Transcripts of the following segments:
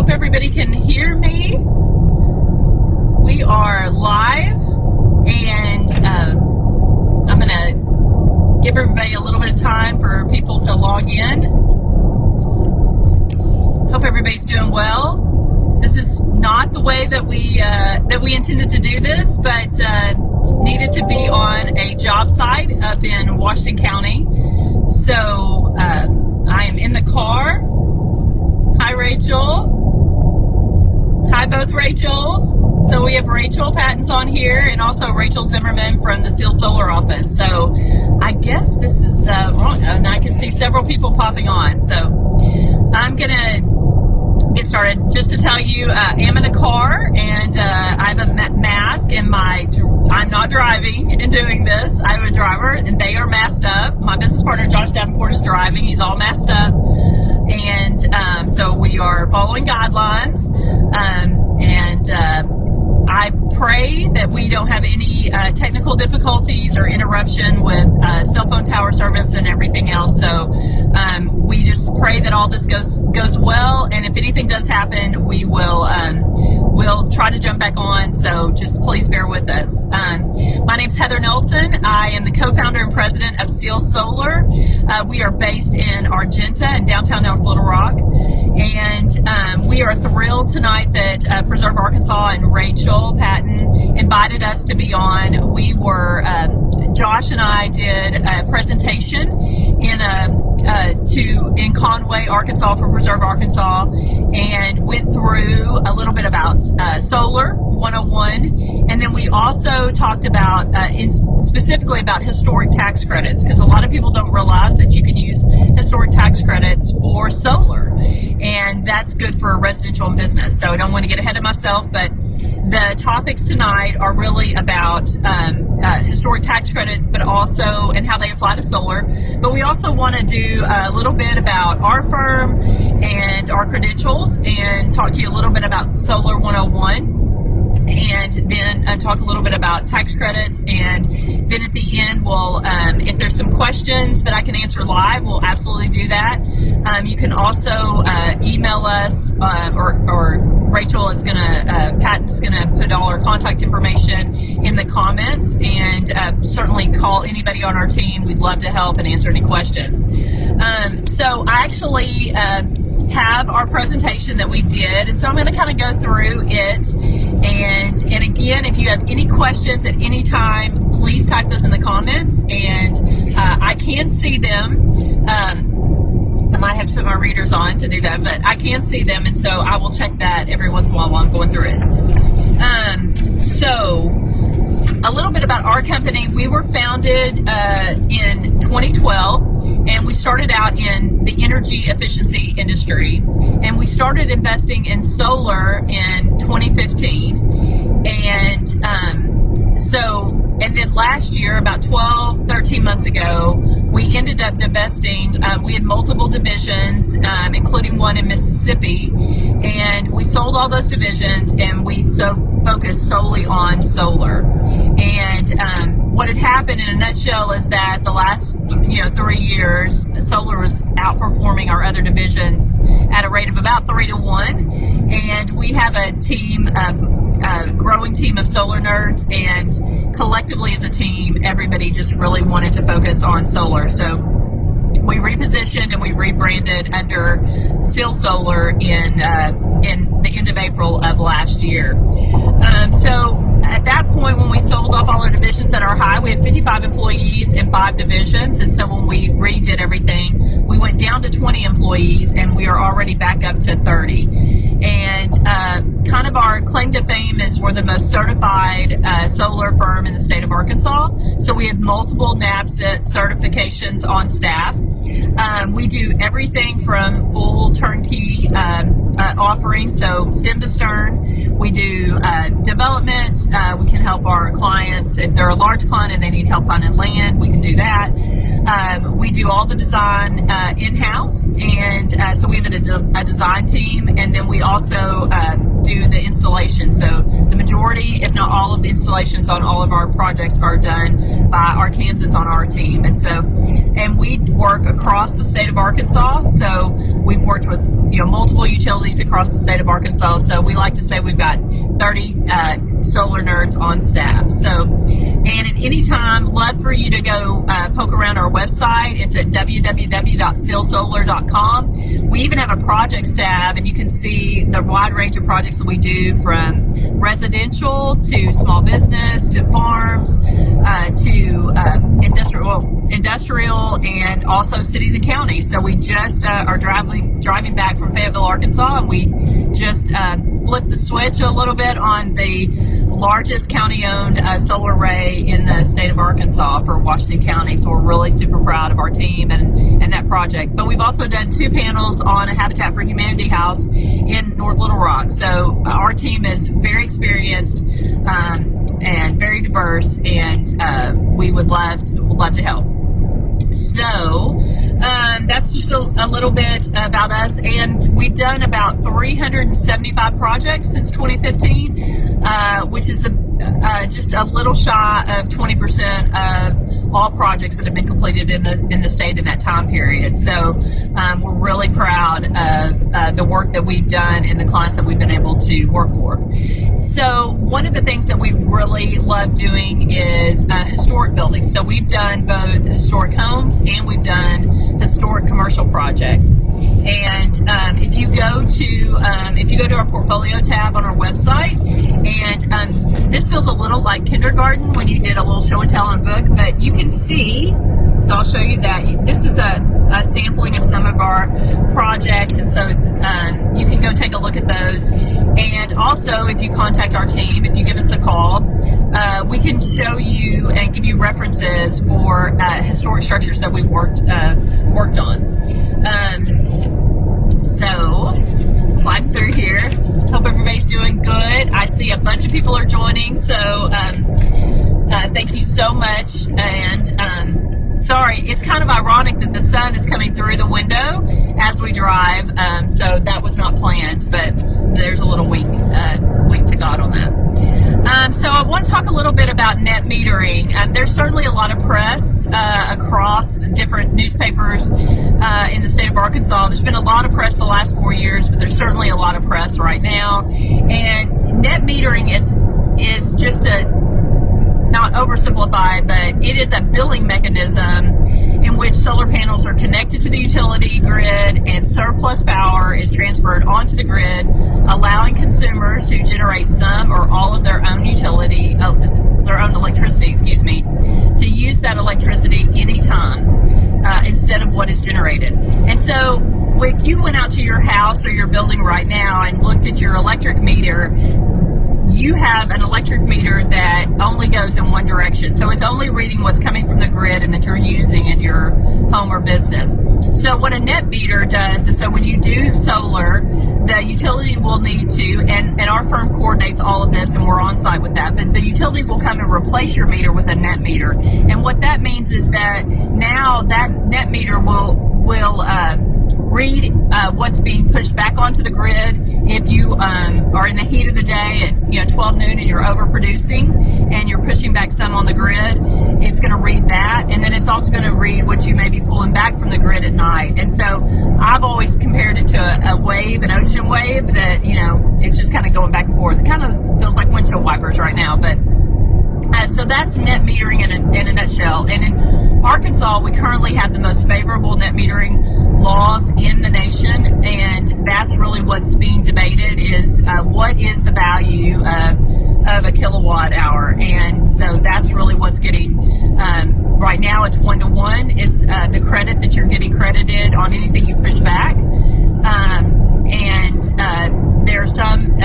hope everybody can hear me. We are live, and I'm going to give everybody a little bit of time for people to log in. Hope everybody's doing well. This is not the way that we intended to do this, but needed to be on a job site up in Washington County. So I am in the car. Hi, Rachel. Hi, both Rachels. So we have Rachel Pints on here and also Rachel Zimmerman from the Seal Solar office. So I guess this is wrong, and I can see several people popping on. So I'm going to get started. Just to tell you, I'm in a car and I have a mask and I'm not driving and doing this. I have a driver and they are masked up. My business partner, Josh Davenport, is driving. He's all masked up. And so we are following guidelines. I pray that we don't have any technical difficulties or interruption with cell phone tower service and everything else. So we just pray that all this goes well. And if anything does happen, we'll try to jump back on. So just please bear with us. My name's Heather Nelson. I am the co-founder and president of Seal Solar. We are based in Argenta in downtown North Little Rock. And we are thrilled tonight that Preserve Arkansas and Rachel Patton invited us to be on. We were, Josh and I did a presentation in Conway, Arkansas for Preserve Arkansas, and went through a little bit about Solar 101, and then we also talked about specifically about historic tax credits, because a lot of people don't realize that you can use historic tax credits for solar, and that's good for residential and business. So I don't want to get ahead of myself, but the topics tonight are really about historic tax credit, but also and how they apply to solar. But we also want to do a little bit about our firm and our credentials, and talk to you a little bit about Solar 101. And then talk a little bit about tax credits, and then at the end we'll, if there's some questions that I can answer live, we'll absolutely do that. You can also email us, or Rachel is Patton's gonna put all our contact information in the comments, and certainly call anybody on our team. We'd love to help and answer any questions. So I actually have our presentation that we did, and so I'm going to kind of go through it, and again, if you have any questions at any time, please type those in the comments, and I can see them. I might have to put my readers on to do that, but I can see them, and so I will check that every once in a while I'm going through it. So a little bit about our company. We were founded in 2012. And we started out in the energy efficiency industry, and we started investing in solar in 2015. And then last year, about 13 months ago, we ended up divesting. We had multiple divisions, including one in Mississippi, and we sold all those divisions, and we focused solely on solar. And what had happened in a nutshell is that the last 3 years, solar was outperforming our other divisions at a rate of about 3-to-1. And we have a growing team of solar nerds, and collectively as a team, everybody just really wanted to focus on solar. So we repositioned and we rebranded under Seal Solar in the end of April of last year. So at that point, when we sold off all our divisions at our high, we had 55 employees in 5 divisions. And so when we redid everything, we went down to 20 employees, and we are already back up to 30. And kind of our claim to fame is we're the most certified solar firm in the state of Arkansas. So we have multiple NABCET certifications on staff. We do everything from full turnkey offerings, so stem to stern. We do development. We can help our clients if they're a large client and they need help finding land. We can do that. We do all the design in-house, and so we have a design team, and then we also do the installation. So the majority, if not all, of the installations on all of our projects are done by Arkansans on our team. And we work across the state of Arkansas. So we've worked with multiple utilities across the state of Arkansas. So we like to say we've got 30 solar nerds on staff. So, and at any time, love for you to go poke around our website. It's at www.sealsolar.com. We even have a projects tab, and you can see the wide range of projects that we do, from residential to small business to farms to industrial, and also cities and counties. So we just are driving back from Fayetteville, Arkansas, and we just flipped the switch a little bit on the largest county-owned solar array in the state of Arkansas for Washington County. So we're really super proud of our team and that project. But we've also done 2 panels on a Habitat for Humanity house in North Little Rock. So our team is very experienced and very diverse, and we would love to help. So that's just a little bit about us, and we've done about 375 projects since 2015, which is just a little shy of 20% of all projects that have been completed in the state in that time period. So we're really proud of the work that we've done and the clients that we've been able to work for. So one of the things that we've really loved doing is historic buildings. So we've done both historic homes and we've done historic commercial projects. And if you go to our portfolio tab on our website, and this feels a little like kindergarten when you did a little show and tell on a book, but you can see. So I'll show you that. This is a sampling of some of our projects, and so you can go take a look at those. And also, if you contact our team, if you give us a call, we can show you and give you references for historic structures that we've worked on. So, sliding through here. Hope everybody's doing good. I see a bunch of people are joining, so thank you so much. And sorry, it's kind of ironic that the sun is coming through the window as we drive, so that was not planned, but there's a little wink to God on that. So I want to talk a little bit about net metering. There's certainly a lot of press across different newspapers in the state of Arkansas. There's been a lot of press the last 4 years, but there's certainly a lot of press right now. And net metering is just not oversimplified, but it is a billing mechanism in which solar panels are connected to the utility grid and surplus power is transferred onto the grid, allowing consumers who generate some or all of their own electricity, to use that electricity anytime instead of what is generated. And so if you went out to your house or your building right now and looked at your electric meter, you have an electric meter that only goes in one direction. So it's only reading what's coming from the grid and that you're using in your home or business. So what a net meter does is, so when you do solar, the utility will need to, and our firm coordinates all of this and we're on site with that, but the utility will come and replace your meter with a net meter. And what that means is that now that net meter will read what's being pushed back onto the grid. If you are in the heat of the day at 12 noon and you're overproducing and you're pushing back some on the grid, it's going to read that, and then it's also going to read what you may be pulling back from the grid at night. And so I've always compared it to a wave, an ocean wave, that it's just kind of going back and forth. It kind of feels like windshield wipers right now, but so that's net metering in a nutshell. And in Arkansas, we currently have the most favorable net metering laws in the nation, and that's really what's being debated is what is the value of a kilowatt hour. And so that's really what's getting, right now it's 1-to-1 is the credit that you're getting credited on anything you push back. And there are some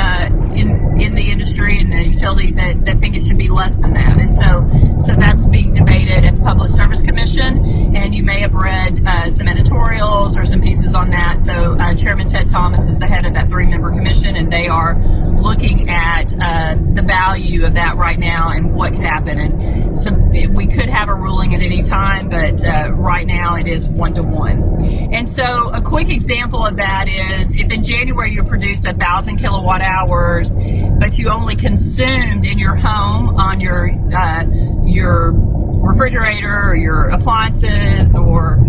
in the industry and the utility that think it should be less than that. And so that's being debated at the Public Service Commission, and you may have read some editorials or some pieces on that. So Chairman Ted Thomas is the head of that 3-member commission, and they are looking at the value of that right now and what could happen. And so we could have a ruling at any time, but right now it is 1-to-1. And so a quick example of that is if in January you produced 1,000 kilowatt hours, but you only consumed in your home on your refrigerator or your appliances or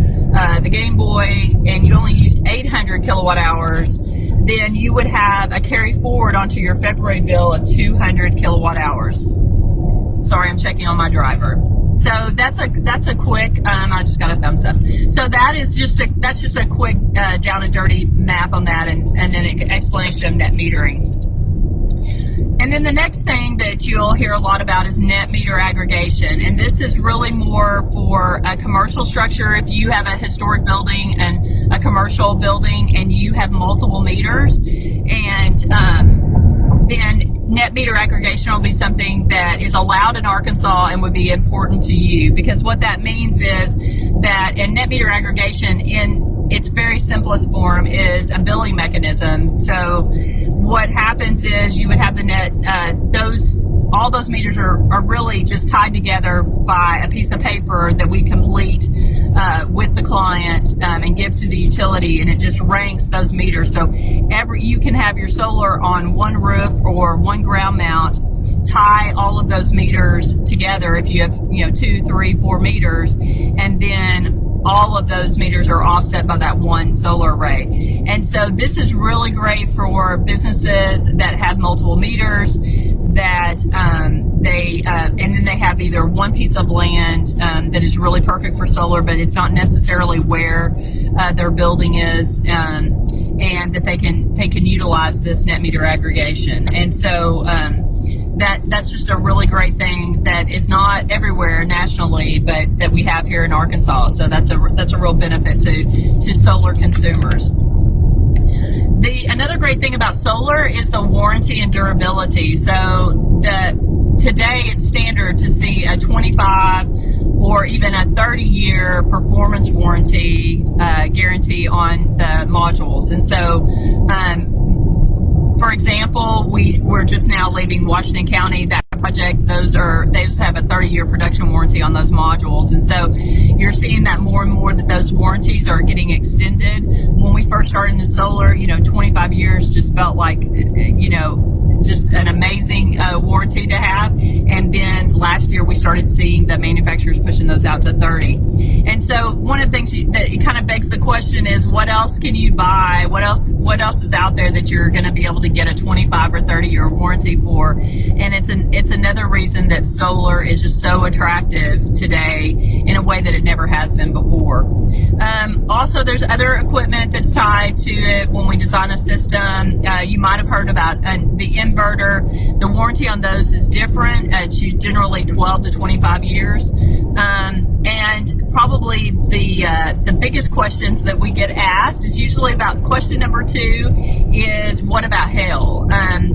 the Game Boy, and you only used 800 kilowatt hours, then you would have a carry forward onto your February bill of 200 kilowatt hours. Sorry, I'm checking on my driver. So that's a quick. I just got a thumbs up. So that's just a quick down and dirty math on that, and then an explanation of net metering. And then the next thing that you'll hear a lot about is net meter aggregation. And this is really more for a commercial structure. If you have a historic building and a commercial building and you have multiple meters, and then net meter aggregation will be something that is allowed in Arkansas and would be important to you, because what that means is that in net meter aggregation, in its very simplest form, is a billing mechanism. So what happens is you would have the net, all those meters are really just tied together by a piece of paper that we complete with the client and give to the utility, and it just ranks those meters. So you can have your solar on one roof or one ground mount, tie all of those meters together if you have 2, 3, 4 meters, and then all of those meters are offset by that one solar array. And so this is really great for businesses that have multiple meters, that and then they have either one piece of land that is really perfect for solar, but it's not necessarily where their building is, and that they can utilize this net meter aggregation. And so that's just a really great thing that is not everywhere nationally, but that we have here in Arkansas. So that's a real benefit to solar consumers. Another great thing about solar is the warranty and durability. So today it's standard to see a 25 or even a 30-year performance warranty guarantee on the modules. And so for example, we're just now leaving Washington County. That project, they just have a 30-year production warranty on those modules. And so you're seeing that more and more, that those warranties are getting extended. When we first started in solar, 25 years just felt like, just an amazing warranty to have. And then last year we started seeing the manufacturers pushing those out to 30. And so one of the things that it kind of begs the question is, what else can you buy? What else is out there that you're going to be able to get a 25 or 30-year warranty for? And it's another reason that solar is just so attractive today in a way that it never has been before. Also, there's other equipment that's tied to it. When we design a system, you might have heard about the inverter. The warranty on those is different. It's generally 12 to 25 years. And probably the biggest questions that we get asked is usually about question number 2 is, what about hail?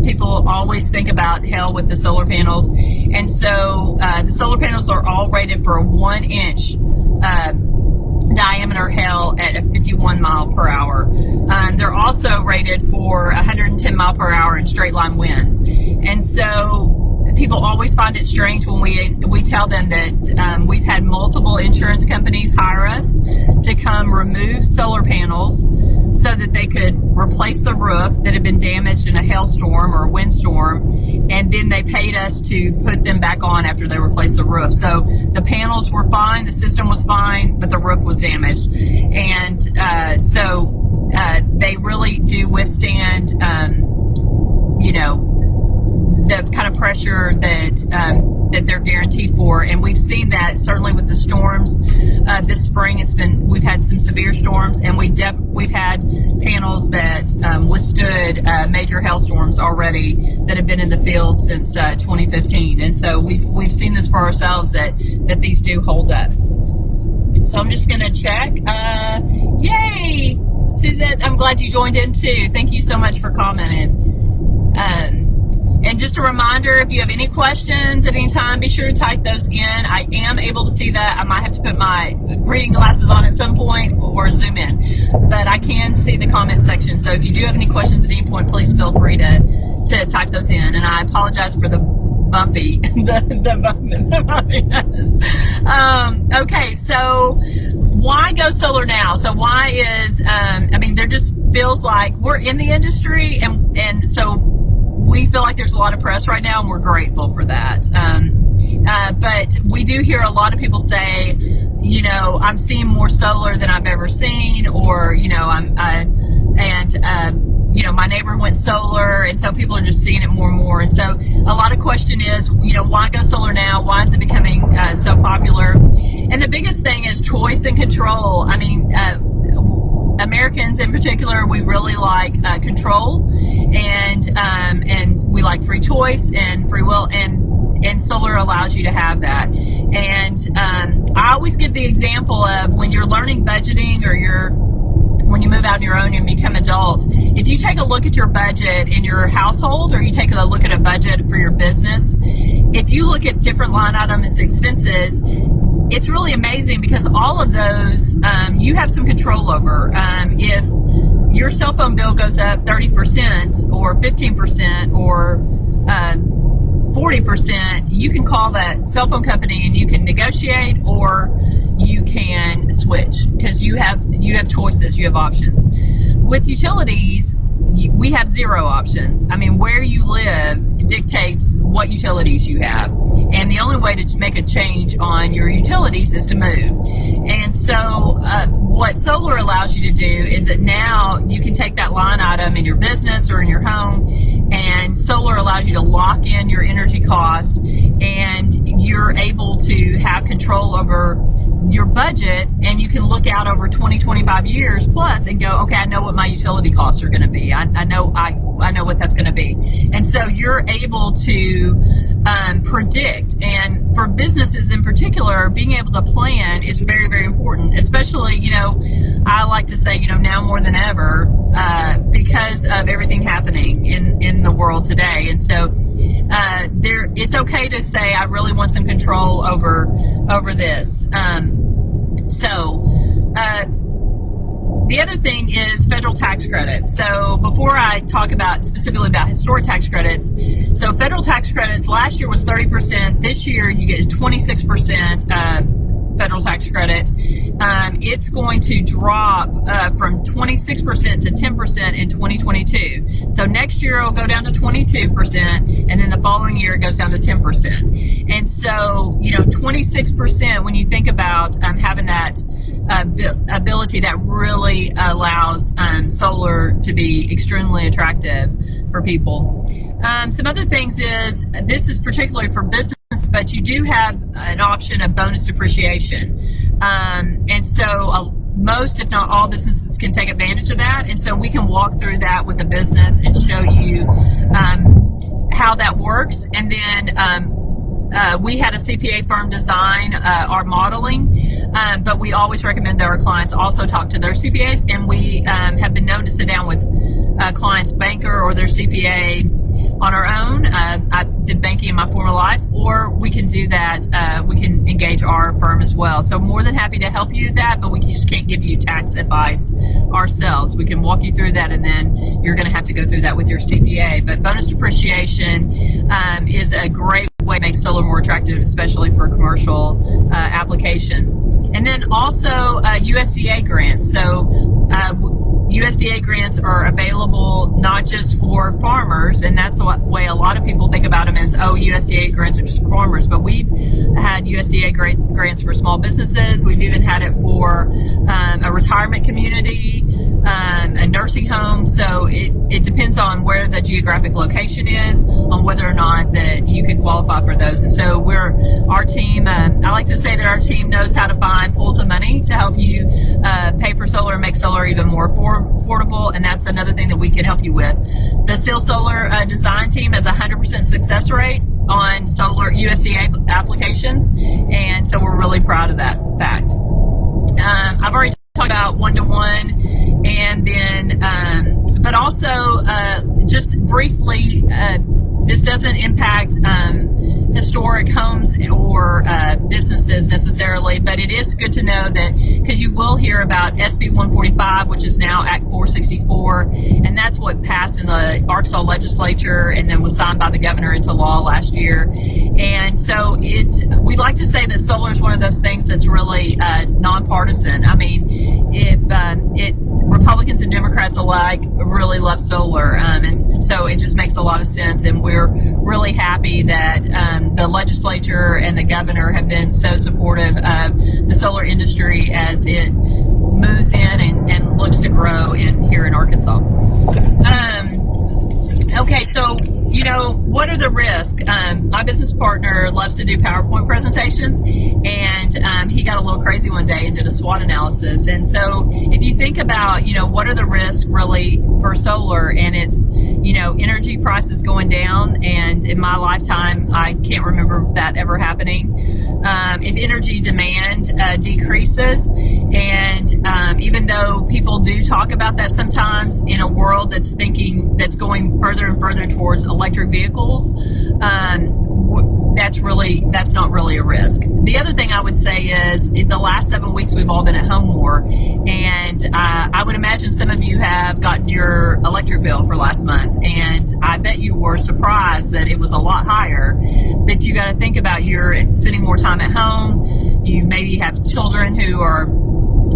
People always think about hail with the solar panels. And so the solar panels are all rated for a 1-inch diameter hail at a 51 mile per hour. They're also rated for 110 mile per hour in straight line winds. And so people always find it strange when we tell them that we've had multiple insurance companies hire us to come remove solar panels so that they could replace the roof that had been damaged in a hailstorm or a windstorm, and then they paid us to put them back on after they replaced the roof. So the panels were fine, the system was fine, but the roof was damaged. And so they really do withstand, the kind of pressure that they're guaranteed for. And we've seen that certainly with the storms this spring. We've had some severe storms, and we've had panels that withstood major hailstorms already that have been in the field since 2015. And so we've seen this for ourselves, that these do hold up. So I'm just going to check. Yay! Suzette, I'm glad you joined in too. Thank you so much for commenting. And just a reminder, if you have any questions at any time, be sure to type those in. I am able to see that. I might have to put my reading glasses on at some point or zoom in, but I can see the comment section. So if you do have any questions at any point, please feel free to type those in. And I apologize for the bumpy, the bumpiness. Okay, so why go solar now? So why is, there just feels like we're in the industry, and so we feel like there's a lot of press right now, and we're grateful for that. But we do hear a lot of people say, you know, I'm seeing more solar than I've ever seen, or, you know, you know, my neighbor went solar, and so people are just seeing it more and more. And so a lot of question is, you know, why go solar now? Why is it becoming so popular? And the biggest thing is choice and control. I mean, Americans in particular, we really like control, and we like free choice and free will, and solar allows you to have that. And I always give the example of when you're learning budgeting, or when you move out on your own and become adult, if you take a look at your budget in your household, or you take a look at a budget for your business, if you look at different line items and expenses, it's really amazing, because all of those you have some control over. If your cell phone bill goes up 30% or 15% or 40%, you can call that cell phone company and you can negotiate, or you can switch, because you have choices, you have options. With utilities, we have zero options. I mean, where you live dictates what utilities you have, and the only way to make a change on your utilities is to move. And so what solar allows you to do is that now you can take that line item in your business or in your home, and solar allows you to lock in your energy cost, and you're able to have control over your budget, and you can look out over 20, 25 years plus and go, okay, I know what my utility costs are going to be. I know what that's going to be. And so you're able to predict. And for businesses in particular, being able to plan is very, very important, especially, you know, I like to say, you know, now more than ever, because of everything happening in the world today. And so it's okay to say, I really want some control over this. The other thing is federal tax credits. So before I talk specifically about historic tax credits, so federal tax credits last year was 30%. This year you get 26% federal tax credit. It's going to drop from 26% to 10% in 2022. So next year it'll go down to 22%, and then the following year it goes down to 10%. And so, you know, 26%, when you think about having that ability, that really allows solar to be extremely attractive for people. Some other things is, this is particularly for business, but you do have an option of bonus depreciation. And so most, if not all, businesses can take advantage of that. And so we can walk through that with a business and show you how that works. And then we had a CPA firm design our modeling, but we always recommend that our clients also talk to their CPAs, and we have been known to sit down with clients' banker or their CPA on our own. I did banking in my former life, or we can do that. We can engage our firm as well. So more than happy to help you with that, but we just can't give you tax advice ourselves. We can walk you through that, and then you're going to have to go through that with your CPA. But bonus depreciation is a great way to make solar more attractive, especially for commercial applications. And then also USDA grants. So USDA grants are available not just for farmers, and that's the way a lot of people think about them as, oh, USDA grants are just for farmers, but we've had USDA grants for small businesses. We've even had it for a retirement community, a nursing home. So it depends on where the geographic location is, on whether or not that you can qualify for those. And so our team, I like to say that our team knows how to find pools of money to help you pay for solar and make solar even more affordable, and that's another thing that we can help you with. The Seal Solar design team has a 100% success rate on solar USDA applications, and so we're really proud of that fact. I've already talked about one-to-one, and then but also just briefly, this doesn't impact historic homes or businesses necessarily, but it is good to know that, because you will hear about SB 145, which is now Act 464, and that's what passed in the Arkansas legislature and then was signed by the governor into law last year. And so we like to say that solar is one of those things that's really nonpartisan. I mean, if Republicans and Democrats alike really love solar, and so it just makes a lot of sense. And we're really happy that the legislature and the governor have been so supportive of the solar industry as it moves in and looks to grow here in Arkansas. Okay, so what are the risks? My business partner loves to do PowerPoint presentations, and he got a little crazy one day and did a SWOT analysis. And so if you think about, what are the risks really for solar, and it's, energy prices going down, and in my lifetime, I can't remember that ever happening. If energy demand decreases, and even though people do talk about that sometimes in a world that's going further and further towards electric vehicles, that's not really a risk. The other thing I would say is, in the last 7 weeks, we've all been at home more, and I would imagine some of you have gotten your electric bill for last month, and I bet you were surprised that it was a lot higher. But you got to think about, you're spending more time at home. You maybe have children who are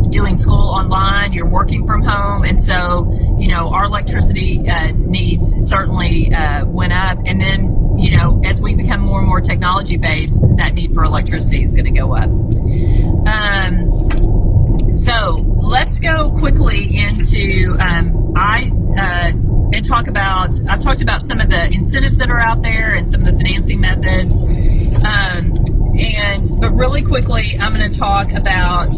doing school online, you're working from home, and so our electricity needs certainly went up. And then as we become more and more technology based, that need for electricity is going to go up. So let's go quickly into I've talked about some of the incentives that are out there and some of the financing methods. But really quickly, I'm going to talk about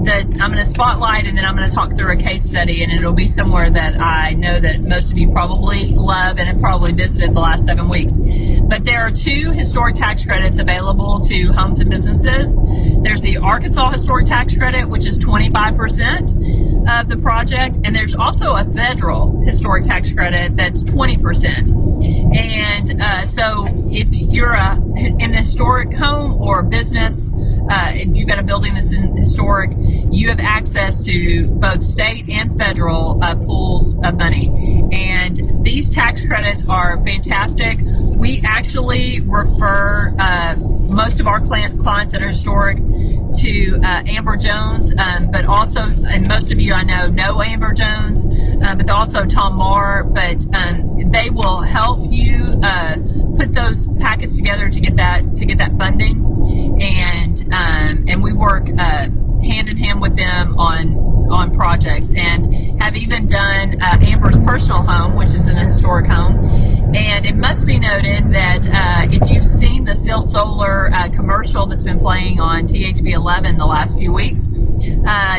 I'm going to spotlight, and then I'm going to talk through a case study, and it'll be somewhere that I know that most of you probably love and have probably visited the last 7 weeks. But there are 2 historic tax credits available to homes and businesses. There's the Arkansas Historic Tax Credit, which is 25% of the project, and there's also a federal historic tax credit that's 20%. And so if you're in a historic home or business, if you've got a building that's historic, you have access to both state and federal pools of money. And these tax credits are fantastic. We actually refer most of our clients that are historic to Amber Jones, but also, and most of you I know Amber Jones, but also Tom Marr, but they will help you put those packets together to get that funding, and we work hand in hand with them on projects, and have even done Amber's personal home, which is an historic home. And it must be noted that if you've seen the Still Solar commercial that's been playing on THV 11 the last few weeks,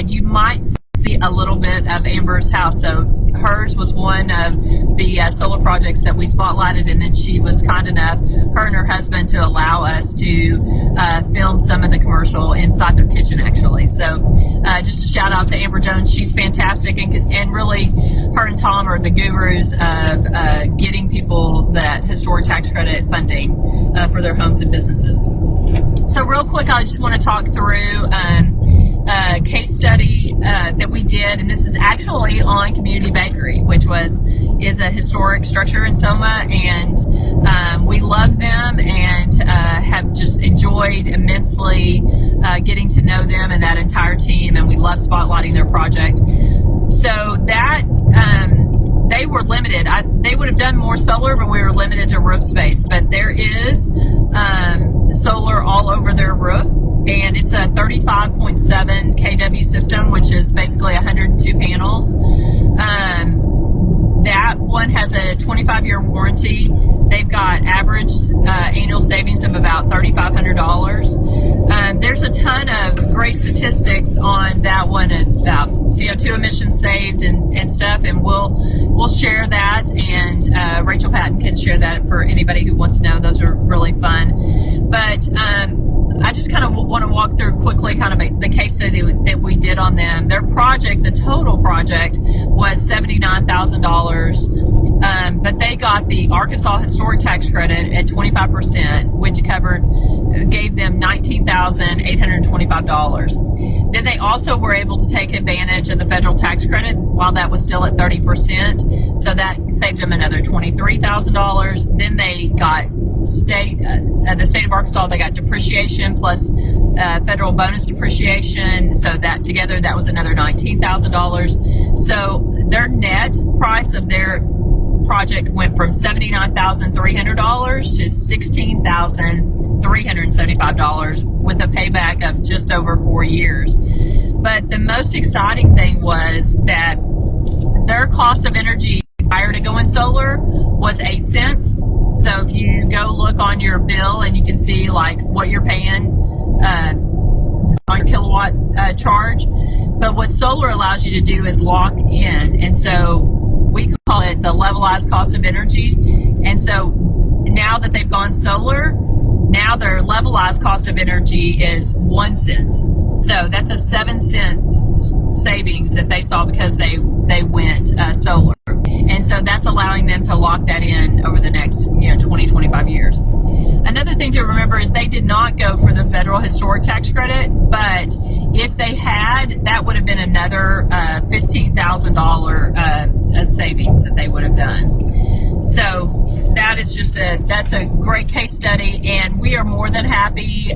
you might see a little bit of Amber's house. So hers was one of the solar projects that we spotlighted, and then she was kind enough, her and her husband, to allow us to film some of the commercial inside their kitchen, actually. So just a shout out to Amber Jones. She's fantastic, and really her and Tom are the gurus of getting people that historic tax credit funding for their homes and businesses. So real quick, I just want to talk through a case study that we did, and this is actually on Community Bakery, which is a historic structure in Soma, and we love them and have just enjoyed immensely getting to know them and that entire team, and we love spotlighting their project. So that they were limited. They would have done more solar, but we were limited to roof space. But there is solar all over their roof, and it's a 35.7 kW system, which is basically 102 panels. That one has a 25-year warranty. They've got average annual savings of about $3,500. There's a ton of great statistics on that one about CO2 emissions saved and stuff, and we'll share that, and Rachel Patton can share that for anybody who wants to know. Those are really fun. But I just kind of want to walk through quickly kind of the case study that we did on them. Their project, the total project, was $79,000, but they got the Arkansas Historic Tax Credit at 25%, which gave them $19,825. Then they also were able to take advantage of the federal tax credit while that was still at 30%, so that saved them another $23,000. Then they got the state of Arkansas, they got depreciation plus federal bonus depreciation. So that together, that was another $19,000. So their net price of their project went from $79,300 to $16,375 with a payback of just over 4 years. But the most exciting thing was that their cost of energy prior to going solar was 8 cents. So if you go look on your bill and you can see like what you're paying on your kilowatt charge. But what solar allows you to do is lock in. And so we call it the levelized cost of energy. And so now that they've gone solar, now their levelized cost of energy is 1 cent. So that's a 7-cent savings that they saw because they went solar. And so that's allowing them to lock that in over the next 20, 25 years. Another thing to remember is they did not go for the federal historic tax credit, but if they had, that would have been another $15,000 savings that they would have done. So that's a great case study, and we are more than happy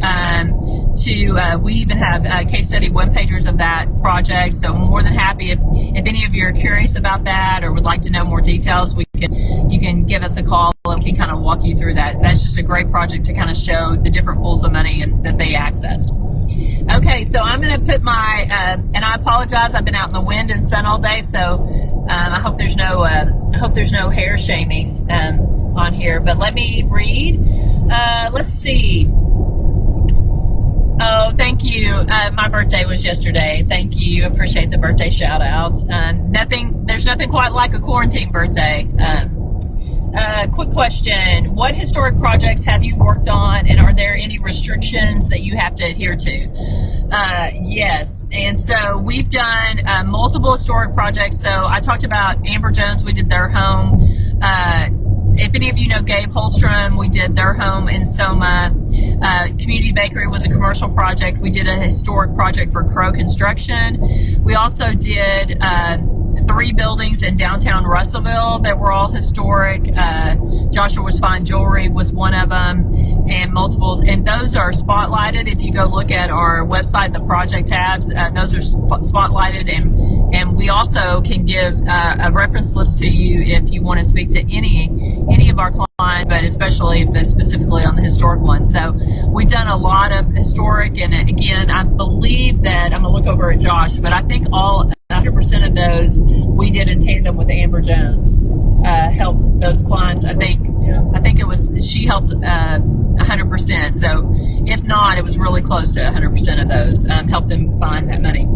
we even have case study one-pagers of that project. So more than happy if any of you are curious about that or would like to know more details, you can give us a call and we can kind of walk you through that. That's just a great project to kind of show the different pools of money that they accessed. Okay, so I'm going to put my, and I apologize, I've been out in the wind and sun all day, so I hope there's no hair shaming on here. But let me read. Let's see. Oh, thank you. My birthday was yesterday. Thank you. Appreciate the birthday shout out. There's nothing quite like a quarantine birthday. Quick question. What historic projects have you worked on, and are there any restrictions that you have to adhere to? Yes. And so we've done multiple historic projects. So I talked about Amber Jones. We did their home. If any of you know Gabe Holstrom, we did their home in Soma. Community Bakery was a commercial project. We did a historic project for Crow Construction. We also did 3 buildings in downtown Russellville that were all historic. Joshua's Fine Jewelry was one of them, and multiples. And those are spotlighted. If you go look at our website, the project tabs, those are spotlighted. And we also can give a reference list to you if you want to speak to any of our clients, but especially specifically on the historic one. So we've done a lot of historic, and again, I believe that, I'm going to look over at Josh, but I think 100% of those we did in tandem with Amber Jones. Helped those clients. I think she helped 100%. So if not, it was really close to 100% of those. Helped them find that money.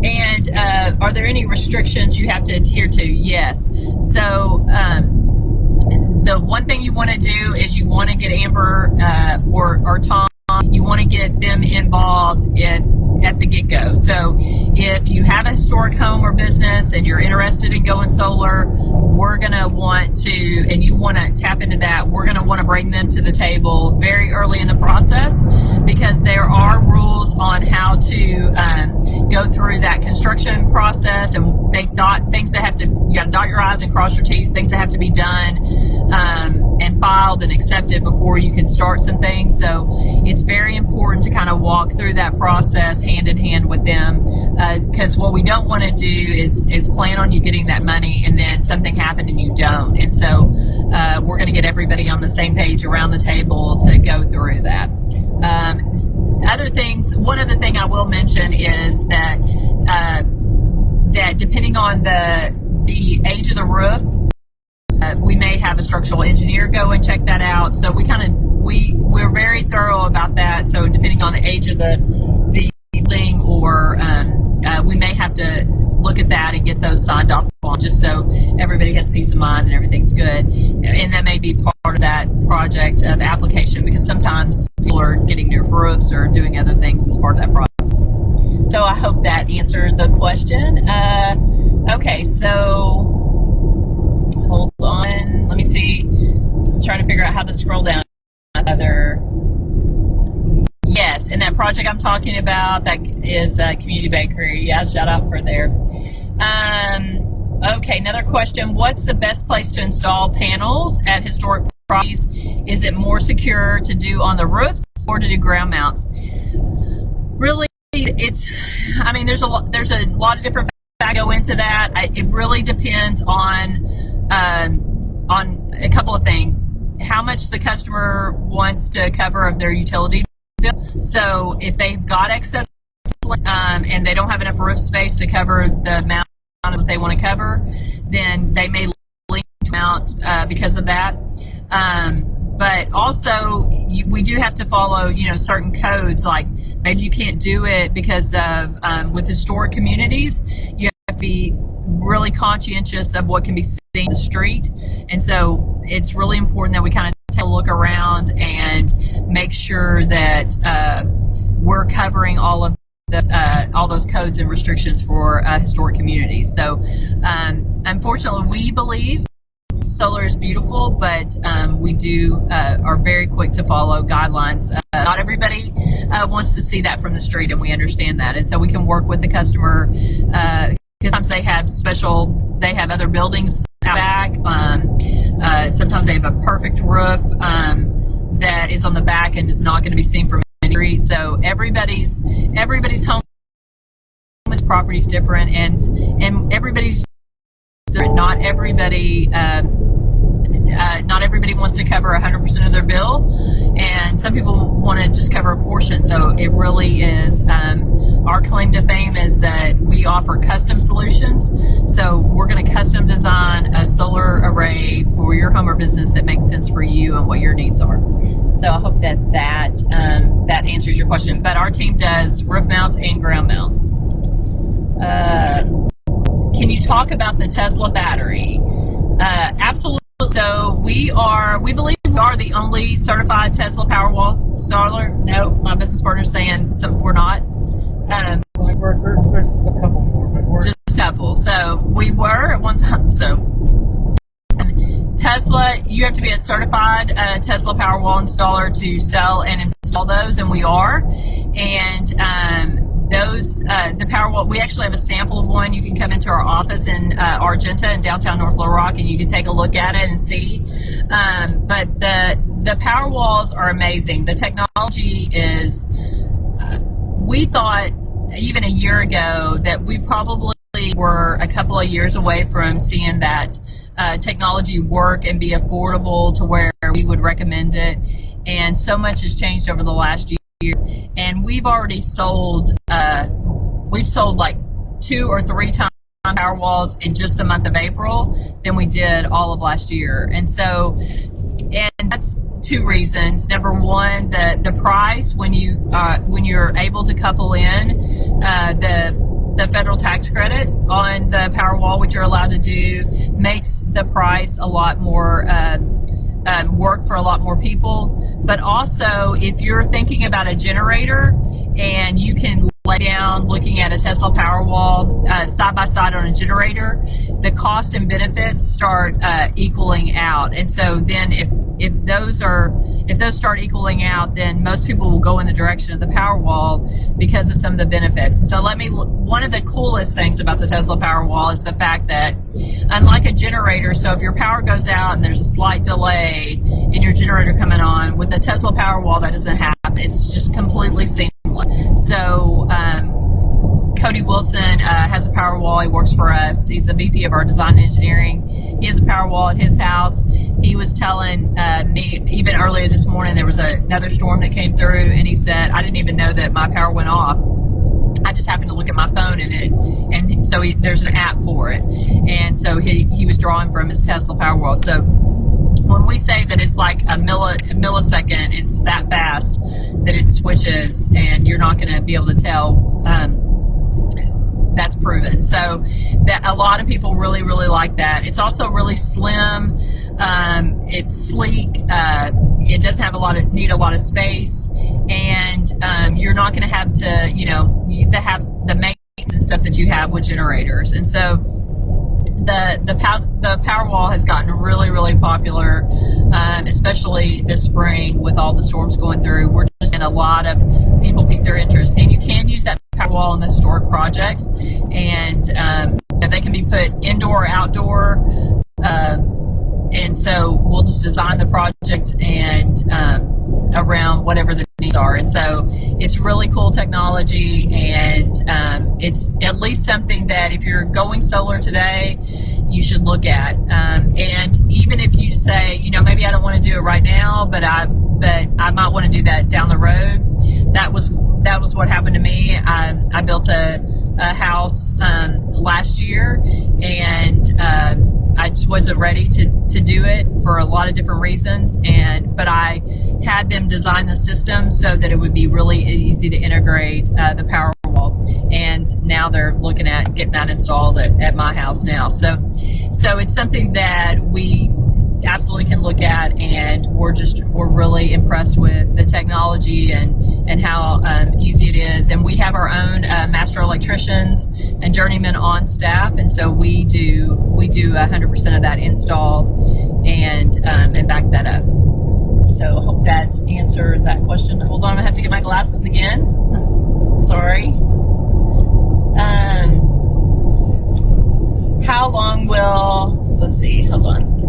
And are there any restrictions you have to adhere to? Yes. So the one thing you want to do is you want to get Amber or Tom, you want to get them involved at the get-go. So if you have a historic home or business and you're interested in going solar, we're going to want to, and you want to tap into that, we're going to want to bring them to the table very early in the process, because there are rules on how to go through that construction process and make things that have to, you got to dot your I's and cross your T's, things that have to be done and filed and accepted before you can start some things. So it's very important to kind of walk through that process hand in hand with them, because what we don't want to do is plan on you getting that money and then something happened and you don't. And so we're going to get everybody on the same page around the table to go through that. One other thing I will mention is that depending on the age of the roof, we may have a structural engineer go and check that out. So we're very thorough about that. So depending on the age of the building, or we may have to look at that and get those signed off on, just so everybody has peace of mind and everything's good. And that may be part of that project, the application, because sometimes people are getting new roofs or doing other things as part of that process. So I hope that answered the question. Okay, so hold on. Let me see. I'm trying to figure out how to scroll down. Yes, and that project I'm talking about, that is Community Bakery. Yeah, shout out for there. Okay, another question. What's the best place to install panels at historic properties? Is it more secure to do on the roofs or to do ground mounts? Really, there's a lot of different factors that go into that. It really depends on a couple of things. How much the customer wants to cover of their utility bill. So if they've got excess and they don't have enough roof space to cover the amount that they want to cover, then they may lean out because of that. But also, we do have to follow, certain codes. Like maybe you can't do it because of with historic communities, you have to be really conscientious of what can be seen in the street, and so it's really important that we kind of take a look around and make sure that we're covering all those codes and restrictions for historic communities. So, unfortunately, we believe solar is beautiful, but we are very quick to follow guidelines. Not everybody wants to see that from the street, and we understand that. And so we can work with the customer because sometimes they have other buildings out back. Sometimes they have a perfect roof that is on the back and is not going to be seen from any street. So everybody's home property is different, and everybody's different. Not everybody wants to cover 100% of their bill, and some people want to just cover a portion. So it really is, our claim to fame is that we offer custom solutions. So we're going to custom design a solar array for your home or business that makes sense for you and what your needs are. So I hope that answers your question. But our team does roof mounts and ground mounts. Can you talk about the Tesla battery? Absolutely. So we believe we are the only certified Tesla Powerwall installer. No, my business partner's saying so we're not. There's a couple more, but we're just a couple. So we were at one time. So Tesla, you have to be a certified Tesla Powerwall installer to sell and install those, and we are. And the Powerwall, we actually have a sample of one. You can come into our office in Argenta in downtown North Little Rock, and you can take a look at it and see. But the Powerwalls are amazing. The technology is, we thought even a year ago that we probably were a couple of years away from seeing that technology work and be affordable to where we would recommend it. And so much has changed over the last year. And we've already sold like 2 or 3 times Powerwalls in just the month of April than we did all of last year. And that's 2 reasons. Number one, the price when you're able to couple in the federal tax credit on the Powerwall, which you're allowed to do, makes the price a lot more work for a lot more people. But also, if you're thinking about a generator and you can lay down looking at a Tesla Powerwall side by side on a generator, the cost and benefits start equaling out. And so then if those start equaling out, then most people will go in the direction of the Powerwall because of some of the benefits. And so one of the coolest things about the Tesla Powerwall is the fact that unlike a generator, so if your power goes out and there's a slight delay in your generator coming on, with the Tesla Powerwall that doesn't happen. It's just completely seamless. So Cody Wilson has a Powerwall. He works for us. He's the VP of our design and engineering. He has a Powerwall at his house. He was telling me even earlier this morning there was another storm that came through, and he said, I didn't even know that my power went off. I just happened to look at my phone and so there's an app for it. And so he was drawing from his Tesla Powerwall. So when we say that it's like a millisecond, it's that fast that it switches, and you're not going to be able to tell. That's proven. So that a lot of people really, really like that. It's also really slim. It's sleek. It doesn't need a lot of space, and you're not going to have to, have the maintenance and stuff that you have with generators. And so the Powerwall has gotten really, really popular, especially this spring with all the storms going through. We're just seeing a lot of people pique their interest, and you can use that Powerwall in the historic projects, and they can be put indoor or outdoor. And so we'll just design the project and around whatever the needs are. And so it's really cool technology, and it's at least something that if you're going solar today, you should look at. And even if you say, you know, maybe I don't want to do it right now, but I might want to do that down the road. That was what happened to me. I built a house last year, and I just wasn't ready to do it for a lot of different reasons. But I had them design the system so that it would be really easy to integrate the Powerwall. And now they're looking at getting that installed at my house now. So it's something that we absolutely can look at, and we're really impressed with the technology and how easy it is. And we have our own master electricians and journeymen on staff, and so we do 100% of that install and back that up. So I hope that answered that question. Hold on, I have to get my glasses again. Sorry. How long will, let's see, hold on.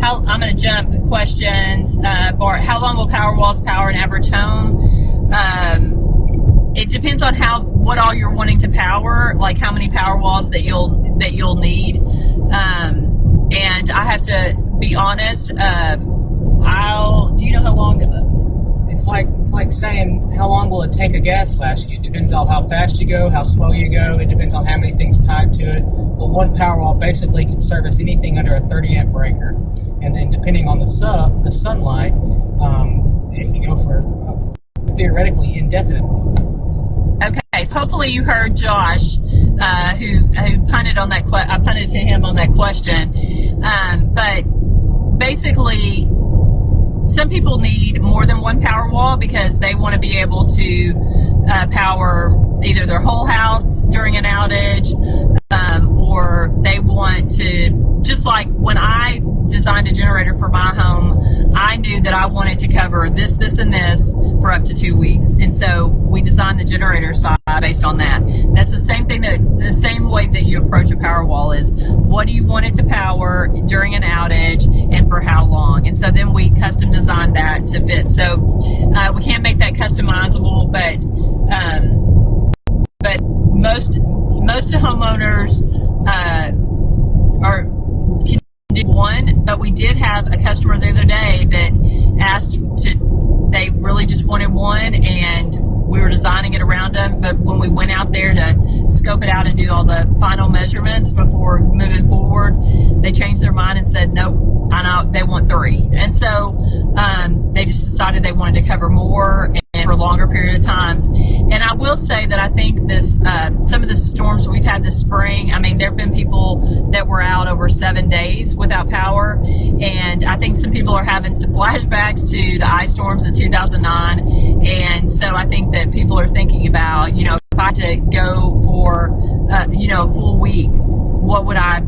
I'm going to jump questions. Bart, how long will Powerwalls power an average home? It depends on what all you're wanting to power, like how many Powerwalls that you'll need. And I have to be honest. Do you know how long? It's like saying how long will a tank of gas last you? It depends on how fast you go, how slow you go. It depends on how many things tied to it. But one Powerwall basically can service anything under a 30 amp breaker. And then depending on the sunlight, it can go for theoretically indefinitely. Okay, so hopefully you heard Josh, who punted on that. I punted to him on that question. But basically, some people need more than one Powerwall because they want to be able to power either their whole house during an outage, or they want to, just like when I designed a generator for my home, I knew that I wanted to cover this, and this for up to 2 weeks. And so we designed the generator side based on that. That's the same way that you approach a Powerwall is, what do you want it to power during an outage and for how long? And so then we custom designed that to fit. So we can't make that customizable, but most homeowners can do one. But we did have a customer the other day that they really just wanted one, and we were designing it around them. But when we went out there to scope it out and do all the final measurements before moving forward, they changed their mind and said, nope, I know they want 3. And so they just decided they wanted to cover more and for a longer period of times. And I will say that I think some of the storms we've had this spring, I mean, there have been people that were out over 7 days without power. And I think some people are having some flashbacks to the ice storms of 2009. And so I think that people are thinking about, if I had to go for, a full week, what would I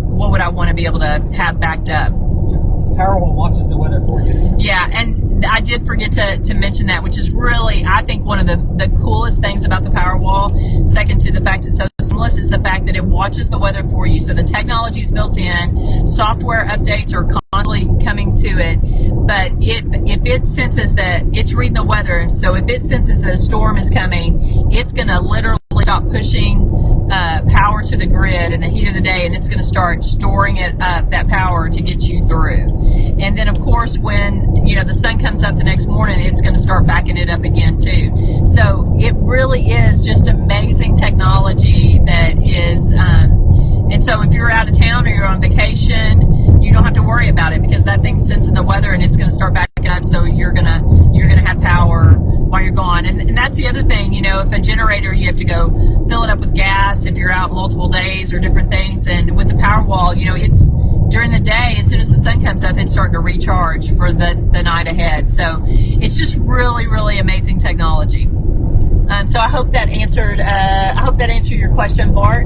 want to be able to have backed up? Powerwall watches the weather for you. Yeah, and I did forget to mention that, which is really, I think, one of the coolest things about the Powerwall, second to the fact it's so seamless, is the fact that it watches the weather for you. So the technology is built in, software updates are constantly coming to it, but if it senses that it's reading the weather, and so if it senses that a storm is coming, it's going to literally stop pushing power to the grid in the heat of the day, and it's going to start storing it up, that power, to get you through. And then, of course, when the sun comes up the next morning, it's going to start backing it up again too. So it really is just amazing technology that is. And so if you're out of town or you're on vacation, you don't have to worry about it because that thing's sensing the weather and it's going to start backing up. So you're gonna have power while you're gone. And that's the other thing, if a generator, you have to go fill it up with gas if you're out multiple days or different things. And with the Powerwall, it's during the day, as soon as the sun comes up, it's starting to recharge for the night ahead. So it's just really, really amazing technology. So I hope that answered your question, Bart.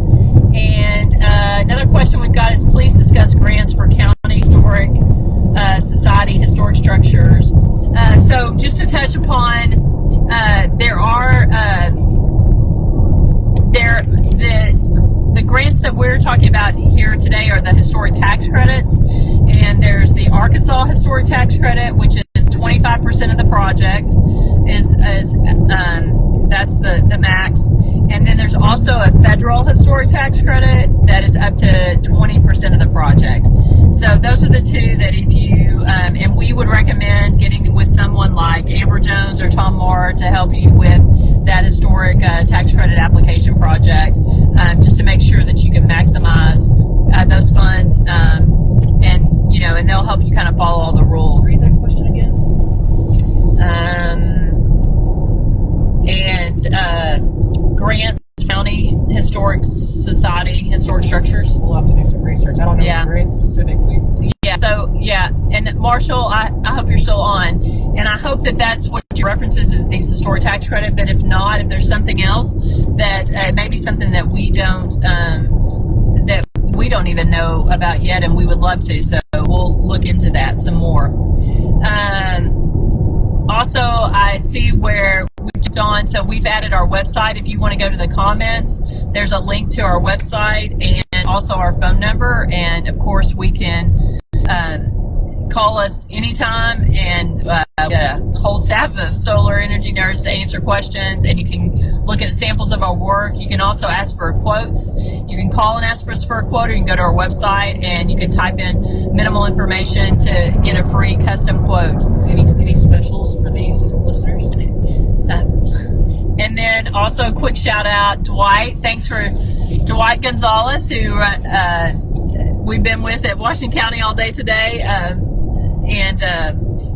And another question we've got is, please discuss grants for county historic society historic structures. So just to touch upon, the grants that we're talking about here today are the historic tax credits, and there's the Arkansas historic tax credit, which is $20 25% of the project is that's the max. And then there's also a federal historic tax credit that is up to 20% of the project. So those are the two that if you, and we would recommend getting with someone like Amber Jones or Tom Moore to help you with that historic tax credit application project, just to make sure that you can maximize those funds, and they'll help you kind of follow all the rules. Read that question again. Grants, County Historic Society, Historic Structures. We'll have to do some research. I don't know Yeah. the grade specifically. Yeah, so, yeah, and Marshall, I hope you're still on, and I hope that that's what your references is, these historic tax credit, but if not, if there's something else that may be something that we don't even know about yet, and we would love to, so we'll look into that some more. Also, I see where we jumped on, so we've added our website. If you want to go to the comments, there's a link to our website and also our phone number, and of course we can call us anytime, and a whole staff of solar energy nerds to answer questions, and you can look at samples of our work. You can also ask for quotes. You can call and ask for a quote, or you can go to our website and you can type in minimal information to get a free custom quote. Any specials for these listeners? And then also a quick shout out, Dwight. Thanks for Dwight Gonzalez, who we've been with at Washington County all day today. And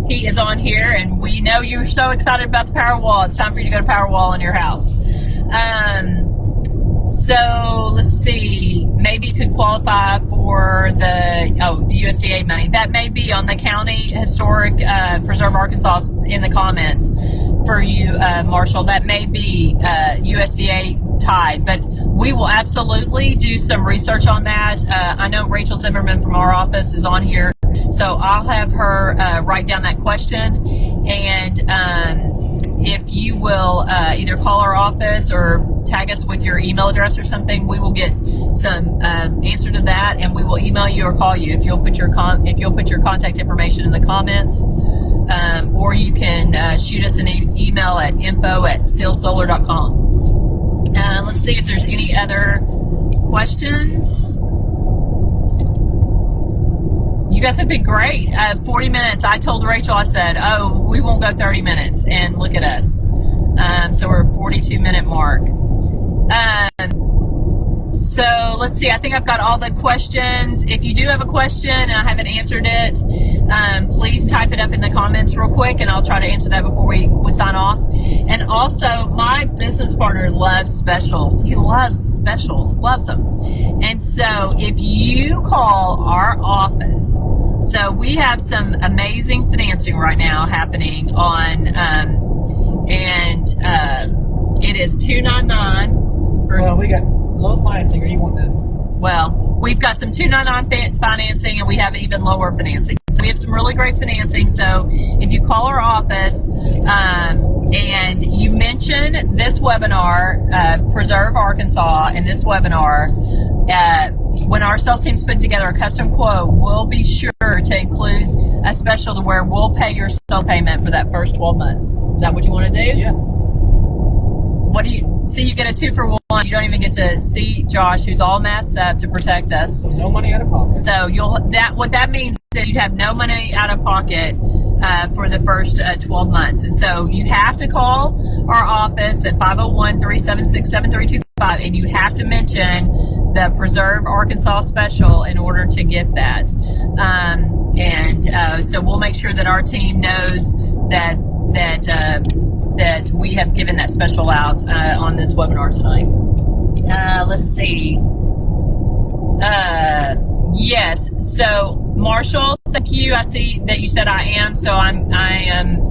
he is on here, and we know you're so excited about the Powerwall. It's time for you to go to Powerwall in your house. So let's see, maybe you could qualify for the USDA money. That may be on the County Historic Preserve Arkansas in the comments for you, Marshall. That may be USDA tied, but we will absolutely do some research on that. I know Rachel Zimmerman from our office is on here, so I'll have her write down that question, and if you will either call our office or tag us with your email address or something, we will get some answer to that, and we will email you or call you if you'll put your contact information in the comments, or you can shoot us an email at info@stillsolar.com. Let's see if there's any other questions. You guys have been great. 40 minutes. I told Rachel, I said, we won't go 30 minutes. And look at us. So we're 42-minute mark. So let's see. I think I've got all the questions. If you do have a question and I haven't answered it, please type it up in the comments real quick, and I'll try to answer that before we sign off. And also, my business partner loves specials. He loves specials, loves them. And so if you call our office, so we have some amazing financing right now happening on, it is $299. Well, we got low financing, or you want the... Well, we've got some $299 financing, and we have even lower financing. So we have some really great financing. So if you call our office and you mention this webinar, Preserve Arkansas, in this webinar, when our sales team's put together a custom quote, we'll be sure to include a special to where we'll pay your sale payment for that first 12 months. Is that what you want to do? Yeah. What do you see? You get a 2-for-1. You don't even get to see Josh, who's all masked up to protect us. So no money out of pocket. So what that means is you'd have no money out of pocket for the first 12 months. And so you have to call our office at 501-376-7325, and you have to mention the Preserve Arkansas special in order to get that. So we'll make sure that our team knows that we have given that special out on this webinar tonight. Let's see. Yes. So Marshall, thank you. I see that you said I am. So I am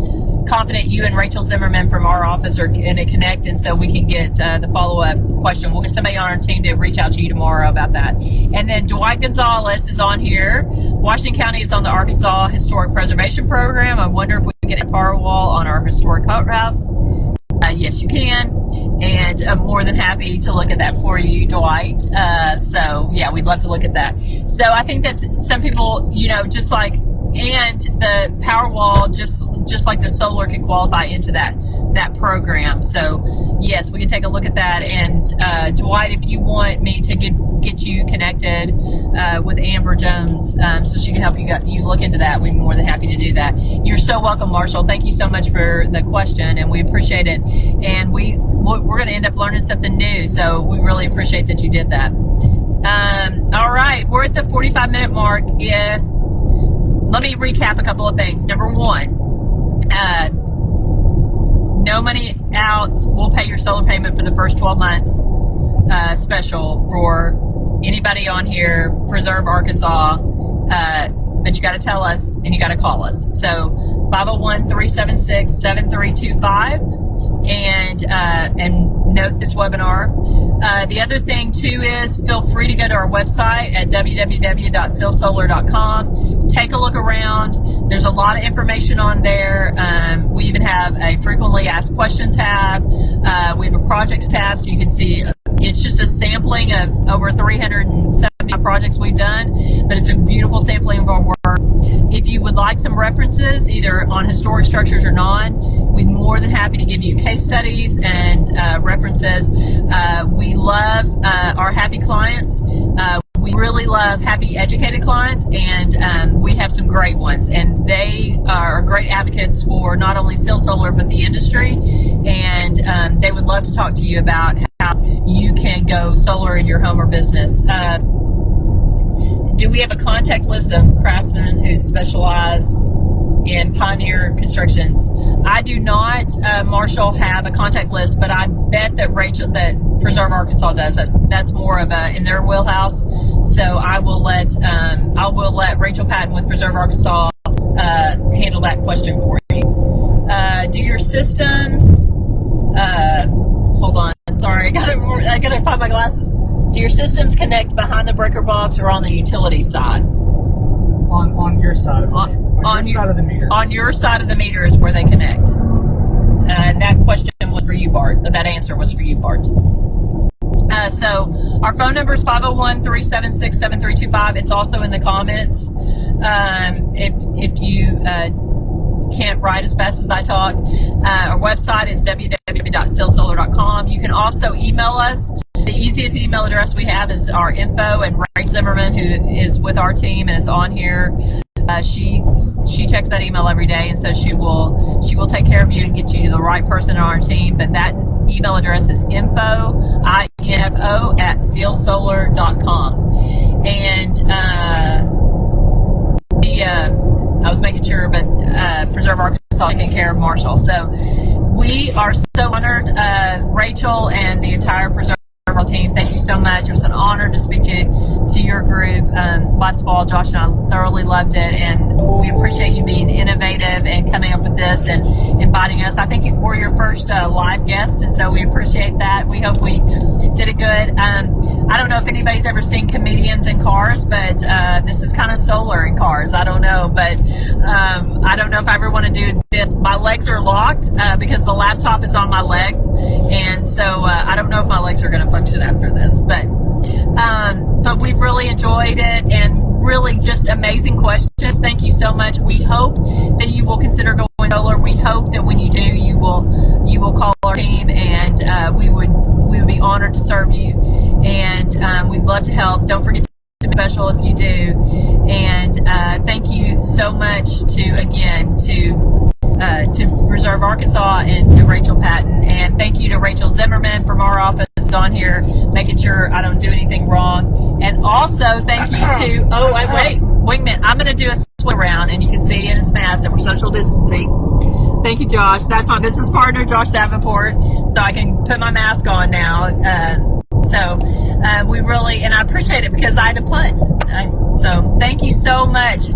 confident you and Rachel Zimmerman from our office are going to connect, and so we can get the follow-up question. We'll get somebody on our team to reach out to you tomorrow about that. And then Dwight Gonzalez is on here. Washington County is on the Arkansas Historic Preservation Program. I wonder if we can get a Powerwall on our historic courthouse. Yes, you can. And I'm more than happy to look at that for you, Dwight. So, yeah, we'd love to look at that. So I think that some people, just like, and the Powerwall, just just like the solar can qualify into that program. So yes, we can take a look at that. And Dwight, if you want me to get you connected with Amber Jones, so she can help you look into that, we'd be more than happy to do that. You're so welcome, Marshall. Thank you so much for the question, and we appreciate it. And we're going to end up learning something new, so we really appreciate that you did that. All right, we're at the 45-minute mark. Let me recap a couple of things. Number one, no money out. We'll pay your solar payment for the first 12 months. Special for anybody on here, Preserve Arkansas. But you got to tell us and you got to call us. So 501-376-7325. And note this webinar. The other thing too is feel free to go to our website at www.silsolar.com. Take a look around. There's a lot of information on there. We even have a frequently asked question tab. We have a projects tab, so you can see it's just a sampling of over 370 projects we've done, but it's a beautiful sampling of our work. If you would like some references, either on historic structures or non, we'd be more than happy to give you case studies and references. We love our happy clients. We really love happy, educated clients, and we have some great ones. And they are great advocates for not only Seal Solar, but the industry. And they would love to talk to you about how you can go solar in your home or business. Do we have a contact list of craftsmen who specialize in Pioneer Constructions? I do not, Marshall, have a contact list, but I bet that Preserve Arkansas does. That's more of in their wheelhouse. So I will let Rachel Patton with Preserve Arkansas handle that question for you. Do your systems? Hold on. Sorry, I gotta find my glasses. Do your systems connect behind the breaker box or on the utility side? On your side of the side of the meter. On your side of the meter is where they connect. And that question was for you, Bart. That answer was for you, Bart. So our phone number is 501-376-7325. It's also in the comments. If you can't write as fast as I talk, our website is www.stillsolar.com. You can also email us. The easiest email address we have is our info, and Ray Zimmerman, who is with our team and is on here, she checks that email every day, and so she will take care of you and get you to the right person on our team. But that email address is info@sealsolar.com. And I was making sure, but Preserve Arkansas taking care of Marshall. So we are so honored, Rachel and the entire Preserve team. Thank you so much. It was an honor to speak to your group last fall. Josh and I thoroughly loved it, and we appreciate you being innovative and coming up with this and inviting us. I think we're your first live guest, and so we appreciate that. We hope we did it good. I don't know if anybody's ever seen comedians in cars, but this is kind of solar in cars. I don't know, but I don't know if I ever want to do this. My legs are locked because the laptop is on my legs, and so I don't know if my legs are going to function after this, but we've really enjoyed it, and really just amazing questions. Thank you so much. We hope that you will consider going solar. We hope that when you do, you will call our team, and we would be honored to serve you, and we'd love to help. Don't forget to be special if you do. And thank you so much to Preserve Arkansas and to Rachel Patton, and thank you to Rachel Zimmerman from our office on here, making sure I don't do anything wrong. And also thank you to wait a minute, I'm going to do a swim around, and you can see in his mask that we're social distancing. Thank you, Josh. That's my business partner, Josh Davenport, so I can put my mask on now. We really, and I appreciate it because I had to punt. So thank you so much.